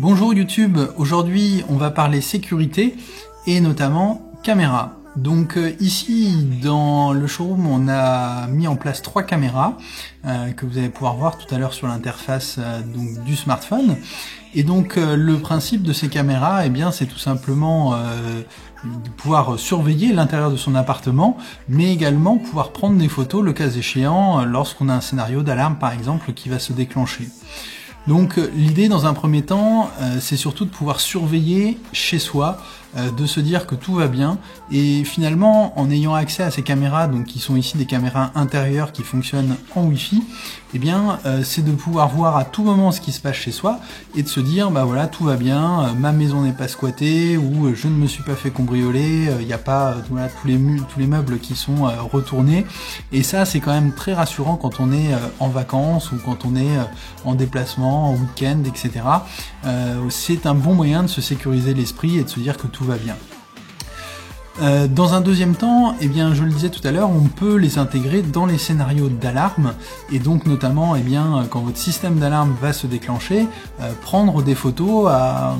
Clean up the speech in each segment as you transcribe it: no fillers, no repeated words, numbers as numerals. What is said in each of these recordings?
Bonjour YouTube, aujourd'hui on va parler sécurité et notamment caméra. Donc ici dans le showroom on a mis en place 3 caméras que vous allez pouvoir voir tout à l'heure sur l'interface donc du smartphone. Et donc le principe de ces caméras, eh bien c'est tout simplement de pouvoir surveiller l'intérieur de son appartement, mais également pouvoir prendre des photos le cas échéant lorsqu'on a un scénario d'alarme par exemple qui va se déclencher. Donc l'idée dans un premier temps, c'est surtout de pouvoir surveiller chez soi, de se dire que tout va bien, et finalement en ayant accès à ces caméras, donc qui sont ici des caméras intérieures qui fonctionnent en Wi-Fi, eh bien c'est de pouvoir voir à tout moment ce qui se passe chez soi et de se dire bah voilà tout va bien, ma maison n'est pas squattée ou je ne me suis pas fait cambrioler, il n'y a pas voilà, tous les meubles qui sont retournés, et ça c'est quand même très rassurant quand on est en vacances ou quand on est en déplacement, en week-end, etc. C'est un bon moyen de se sécuriser l'esprit et de se dire que tout va bien. Dans un deuxième temps, eh bien, je le disais tout à l'heure, on peut les intégrer dans les scénarios d'alarme, et donc notamment, eh bien, quand votre système d'alarme va se déclencher, prendre des photos à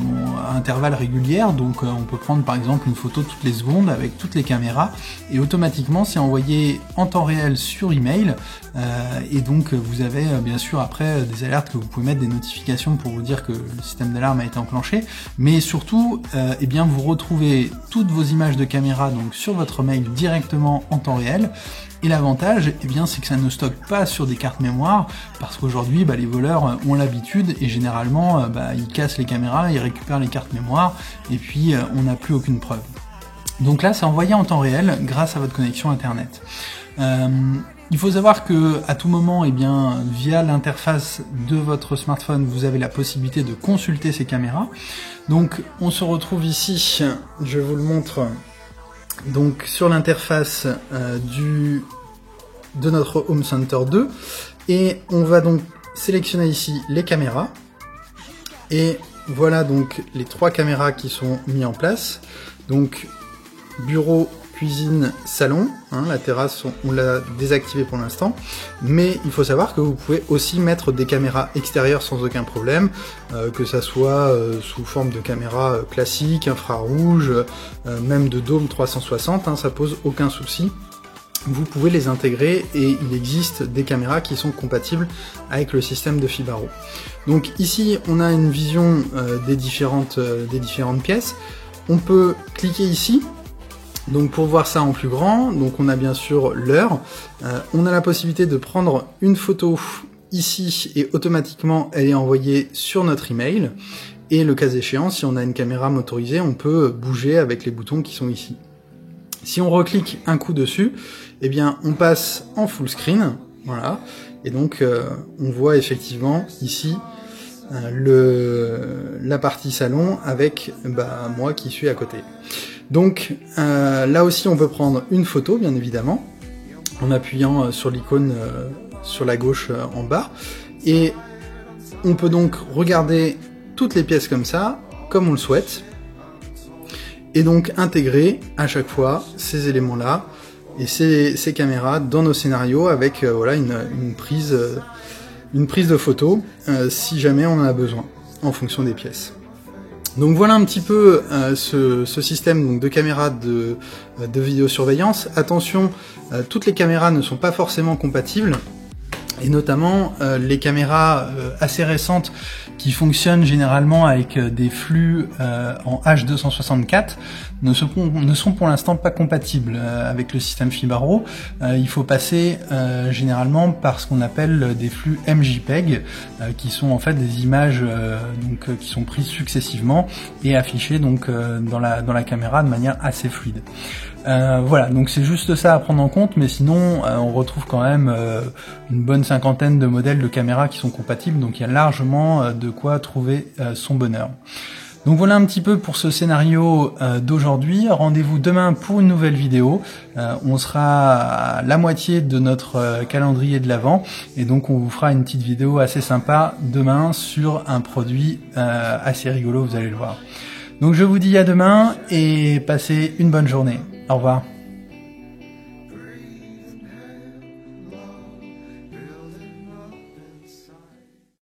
intervalles réguliers. Donc on peut prendre par exemple une photo toutes les secondes avec toutes les caméras, et automatiquement c'est envoyé en temps réel sur email, et donc vous avez bien sûr après des alertes que vous pouvez mettre, des notifications pour vous dire que le système d'alarme a été enclenché, mais surtout, eh bien, vous retrouvez toutes vos images de caméra donc sur votre mail directement en temps réel. Et l'avantage, eh bien, c'est que ça ne stocke pas sur des cartes mémoire, parce qu'aujourd'hui, les voleurs ont l'habitude et généralement, ils cassent les caméras, ils récupèrent les cartes mémoire et puis on n'a plus aucune preuve. Donc là, c'est envoyé en temps réel grâce à votre connexion internet. Il faut savoir que à tout moment, eh bien, via l'interface de votre smartphone, vous avez la possibilité de consulter ces caméras. Donc, on se retrouve ici, je vous le montre. Donc sur l'interface de notre Home Center 2, et on va donc sélectionner ici les caméras, et voilà donc les 3 caméras qui sont mises en place. Donc bureau, cuisine, salon, la terrasse on l'a désactivée pour l'instant, mais il faut savoir que vous pouvez aussi mettre des caméras extérieures sans aucun problème, que ça soit sous forme de caméra classique, infrarouge, même de dôme 360, ça pose aucun souci. Vous pouvez les intégrer et il existe des caméras qui sont compatibles avec le système de Fibaro. Donc ici on a une vision des différentes pièces. On peut cliquer ici. Donc pour voir ça en plus grand, donc on a bien sûr l'heure, on a la possibilité de prendre une photo ici et automatiquement elle est envoyée sur notre email, et le cas échéant, si on a une caméra motorisée, on peut bouger avec les boutons qui sont ici. Si on reclique un coup dessus, eh bien on passe en full screen, voilà, et donc on voit effectivement ici la partie salon avec moi qui suis à côté. Donc là aussi on peut prendre une photo bien évidemment en appuyant sur l'icône sur la gauche en bas, et on peut donc regarder toutes les pièces comme ça, comme on le souhaite, et donc intégrer à chaque fois ces éléments là et ces caméras dans nos scénarios avec voilà une prise de photo si jamais on en a besoin en fonction des pièces. Donc voilà un petit peu ce système donc, de caméras de vidéosurveillance. Attention, toutes les caméras ne sont pas forcément compatibles, et notamment les caméras assez récentes qui fonctionnent généralement avec des flux en H264 ne sont pour l'instant pas compatibles avec le système Fibaro. Il faut passer généralement par ce qu'on appelle des flux MJPEG, qui sont en fait des images qui sont prises successivement et affichées donc dans la caméra de manière assez fluide. Voilà, donc c'est juste ça à prendre en compte, mais sinon on retrouve quand même une bonne cinquantaine de modèles de caméras qui sont compatibles, donc il y a largement de quoi trouver son bonheur. Donc voilà un petit peu pour ce scénario d'aujourd'hui. Rendez-vous demain pour une nouvelle vidéo. On sera à la moitié de notre calendrier de l'Avent, et donc on vous fera une petite vidéo assez sympa demain sur un produit assez rigolo, vous allez le voir. Donc je vous dis à demain et passez une bonne journée. Au revoir.